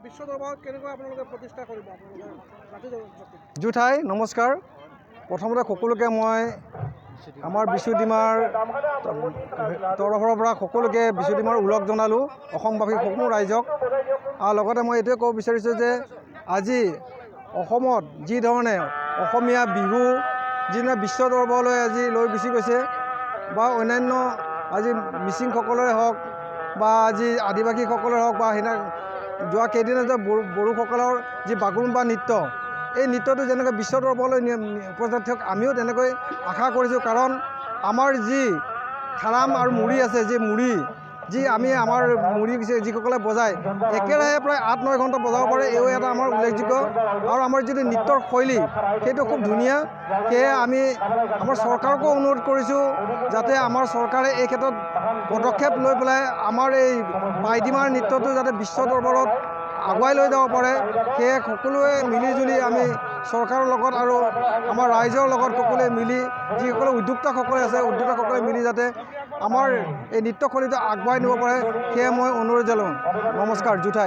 বিশ্ব দৰবাৰত কেনেকৈ আপোনালোকে প্ৰতিষ্ঠা কৰিব জুঠাই নমস্কাৰ। প্ৰথমতে সকলোকে মই আমাৰ বিশ্বদিমাৰ তৰফৰ পৰা সকলোকে বিশ্বদিমাৰ ওলগ জনালোঁ, অসমবাসী সকলো ৰাইজক। আৰু লগতে মই এইটোৱে ক'ব বিচাৰিছোঁ যে আজি অসমত যি ধৰণে অসমীয়া বিহু যিধৰণে বিশ্ব দৰবাৰলৈ আজি লৈ গুচি গৈছে, বা অন্যান্য আজি মিচিংসকলৰে হওক বা আজি আদিবাসীসকলৰে হওক বা সেইদিনা যোৱা কেইদিনতে বড়োসকলৰ যি বাগৰুম্বা নৃত্য, এই নৃত্যটো যেনেকৈ বিশ্ব দৰবাৰলৈ উপস্থিত হওক, আমিও তেনেকৈ আশা কৰিছোঁ। কাৰণ আমাৰ যি খাৰাম আৰু মুৰি আছে, যি মুৰি যি আমি আমাৰ মুৰি যিসকলে বজায় একেৰাহে প্ৰায় 8-9 ঘণ্টা বজাব পাৰে, এও এটা আমাৰ উল্লেখযোগ্য। আৰু আমাৰ যিটো নৃত্যৰ শৈলী সেইটো খুব ধুনীয়া। সেয়ে আমি আমাৰ চৰকাৰকো অনুৰোধ কৰিছোঁ যাতে আমাৰ চৰকাৰে এই ক্ষেত্ৰত পদক্ষেপ লৈ পেলাই আমাৰ এই পাইডিমাৰ নৃত্যটো যাতে বিশ্ব দৰবাৰত আগুৱাই লৈ যাব পাৰে। সেয়ে সকলোৱে মিলিজুলি আমি চৰকাৰৰ লগত আৰু আমাৰ ৰাইজৰ লগত সকলোৱে মিলি যিসকলে উদ্যোক্তাসকলে আছে, উদ্যোক্তাসকলে মিলি যাতে আমাৰ এই নৃত্যশৈলীটো আগুৱাই নিব পাৰে, সেয়ে মই অনুৰোধ জনাওঁ। নমস্কাৰ। জুঠাই।